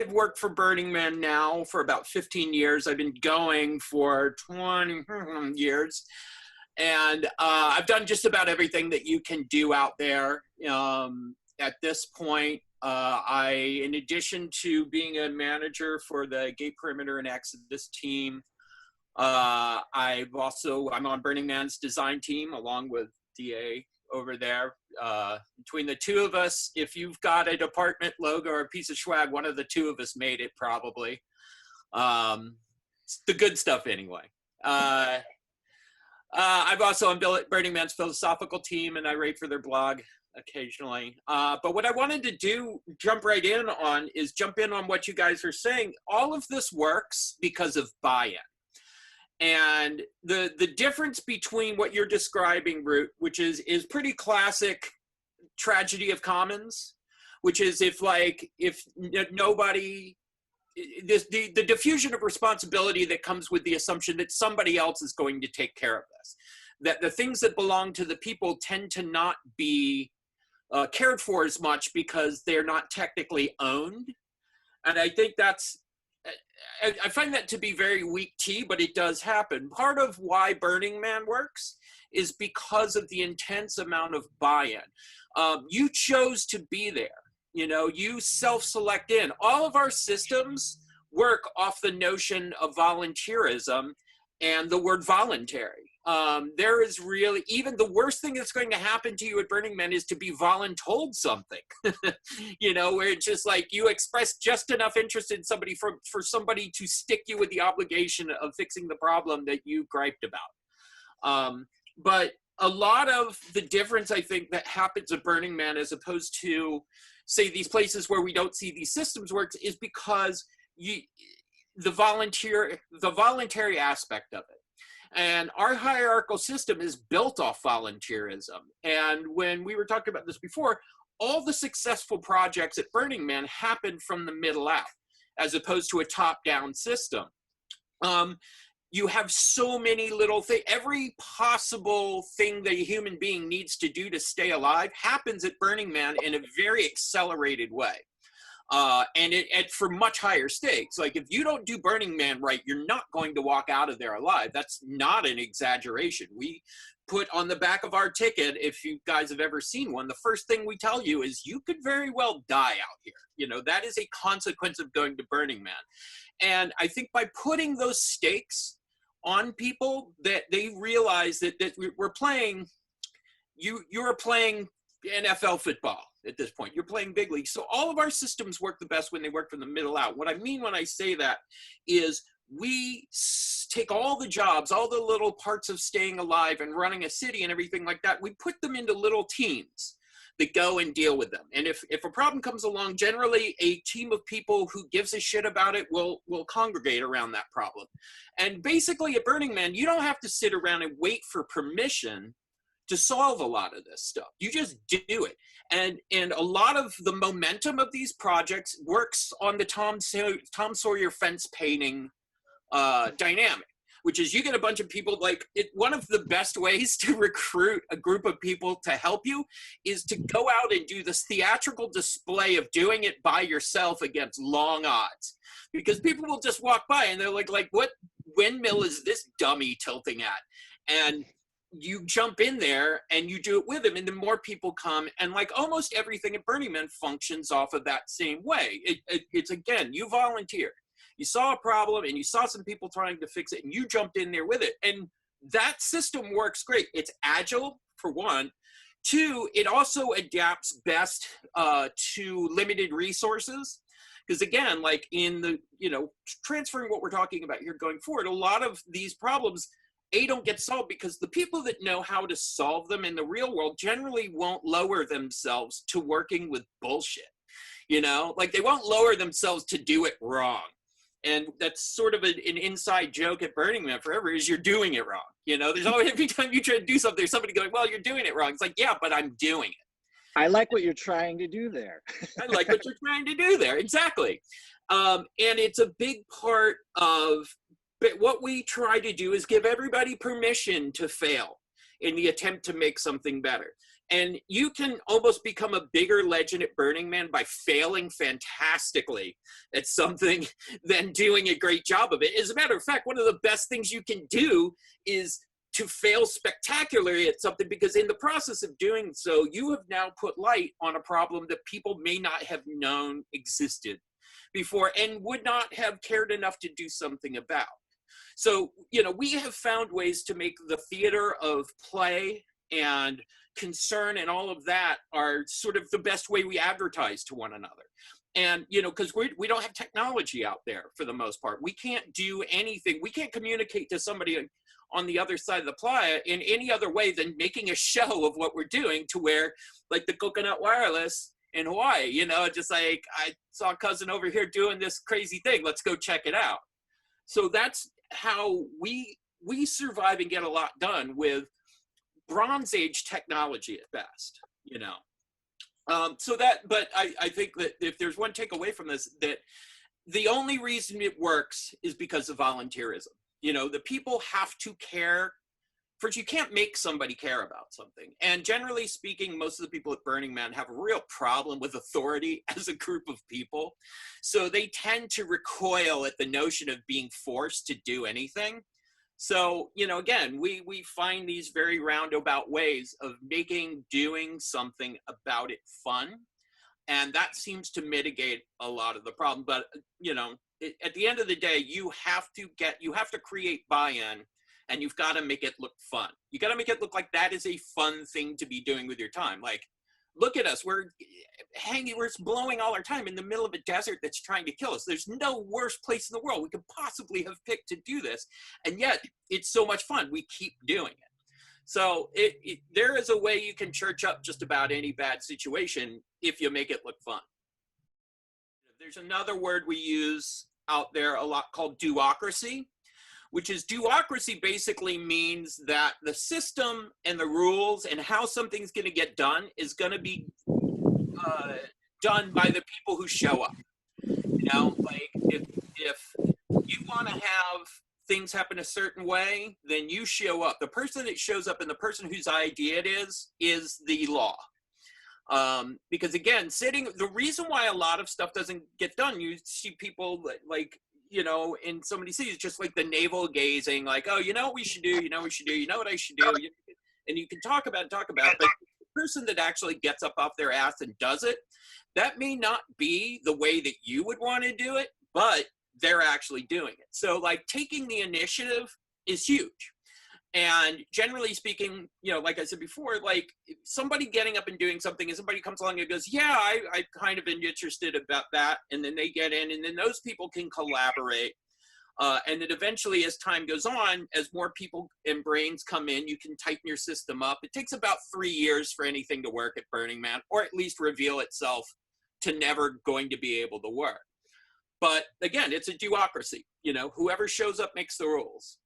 I've worked for Burning Man now for about 15 years. I've been going for 20 years. And I've done just about everything that you can do out there. At this point, in addition to being a manager for the Gate Perimeter and Exodus team, I'm on Burning Man's design team along with DA over there. Between the two of us, if you've got a department logo or a piece of swag, one of the two of us made it probably. It's the good stuff anyway. I've also on Burning Man's philosophical team, and I write for their blog occasionally. But what I wanted to do, jump in on what you guys are saying. All of this works because of buy-in. And the difference between what you're describing, Root, which is pretty classic tragedy of commons, which is if nobody, the diffusion of responsibility that comes with the assumption that somebody else is going to take care of this, that the things that belong to the people tend to not be cared for as much because they're not technically owned. And I think I find that to be very weak tea, but it does happen. Part of why Burning Man works is because of the intense amount of buy-in. You chose to be there. You self-select in. All of our systems work off the notion of volunteerism and the word voluntary. There is really, even the worst thing that's going to happen to you at Burning Man is to be voluntold something, where it's just like you express just enough interest in somebody for somebody to stick you with the obligation of fixing the problem that you griped about. But a lot of the difference, I think, that happens at Burning Man as opposed to, say, these places where we don't see these systems work is because the voluntary aspect of it. And our hierarchical system is built off volunteerism. And when we were talking about this before, all the successful projects at Burning Man happen from the middle out, as opposed to a top-down system. You have so many little things. Every possible thing that a human being needs to do to stay alive happens at Burning Man in a very accelerated way. And for much higher stakes. Like if you don't do Burning Man right, you're not going to walk out of there alive. That's not an exaggeration. We put on the back of our ticket, if you guys have ever seen one, the first thing we tell you is you could very well die out here. That is a consequence of going to Burning Man. And I think by putting those stakes on people, that they realize that we're playing, you're playing NFL football at this point. You're playing big league. So all of our systems work the best when they work from the middle out. What I mean when I say that is we take all the jobs, all the little parts of staying alive and running a city and everything like that, we put them into little teams that go and deal with them. And if a problem comes along, generally a team of people who gives a shit about it will congregate around that problem. And basically at Burning Man, you don't have to sit around and wait for permission to solve a lot of this stuff. You just do it. And a lot of the momentum of these projects works on the Tom Sawyer fence painting dynamic, which is you get a bunch of people, one of the best ways to recruit a group of people to help you is to go out and do this theatrical display of doing it by yourself against long odds. Because people will just walk by and they're like what windmill is this dummy tilting at? And you jump in there and you do it with them, and then more people come, and like almost everything at Burning Man functions off of that same way. It's again, you volunteered. You saw a problem and you saw some people trying to fix it and you jumped in there with it. And that system works great. It's agile, for one. Two, it also adapts best to limited resources. Because again, like in the, transferring what we're talking about here going forward, a lot of these problems, don't get solved because the people that know how to solve them in the real world generally won't lower themselves to working with bullshit. Like they won't lower themselves to do it wrong. And that's sort of an inside joke at Burning Man forever is you're doing it wrong. There's always, every time you try to do something, there's somebody going, well, you're doing it wrong. It's like, yeah, but I'm doing it. I like what you're trying to do there. I like what you're trying to do there. Exactly. And it's a big part of, but what we try to do is give everybody permission to fail in the attempt to make something better. And you can almost become a bigger legend at Burning Man by failing fantastically at something than doing a great job of it. As a matter of fact, one of the best things you can do is to fail spectacularly at something, because in the process of doing so, you have now put light on a problem that people may not have known existed before and would not have cared enough to do something about. So, you know, we have found ways to make the theater of play and concern and all of that are sort of the best way we advertise to one another. And, you know, because we don't have technology out there for the most part. We can't do anything. We can't communicate to somebody on the other side of the playa in any other way than making a show of what we're doing, to where, like the Coconut Wireless in Hawaii, you know, just like, I saw a cousin over here doing this crazy thing. Let's go check it out. So that's how we survive and get a lot done with Bronze Age technology at best, you know. So that, but I think that if there's one takeaway from this, that the only reason it works is because of volunteerism. You know, the people have to care. First, you can't make somebody care about something. And generally speaking, most of the people at Burning Man have a real problem with authority as a group of people. So they tend to recoil at the notion of being forced to do anything. So, you know, again, we find these very roundabout ways of making doing something about it fun. And that seems to mitigate a lot of the problem. But, you know, at the end of the day, you have to create buy-in, and you've got to make it look fun. You got to make it look like that is a fun thing to be doing with your time. Like, look at us, we're blowing all our time in the middle of a desert that's trying to kill us. There's no worse place in the world we could possibly have picked to do this. And yet it's so much fun. We keep doing it. So there is a way you can church up just about any bad situation if you make it look fun. There's another word we use out there a lot called do-acracy, which is do-acracy basically means that the system and the rules and how something's going to get done is going to be done by the people who show up. You know, like if you want to have things happen a certain way, then you show up. The person that shows up and the person whose idea it is the law. Because again, the reason why a lot of stuff doesn't get done, you see people like, you know, in so many cities, just like the navel gazing, like, oh, you know what we should do, you know what we should do, you know what I should do. And you can talk about it, but the person that actually gets up off their ass and does it, that may not be the way that you would want to do it, but they're actually doing it. So like taking the initiative is huge. And generally speaking, you know, like I said before, like somebody getting up and doing something and somebody comes along and goes, yeah, I kind of been interested about that. And then they get in, and then those people can collaborate. And then eventually as time goes on, as more people and brains come in, you can tighten your system up. It takes about 3 years for anything to work at Burning Man, or at least reveal itself to never going to be able to work. But again, it's a do-acracy. You know, whoever shows up makes the rules.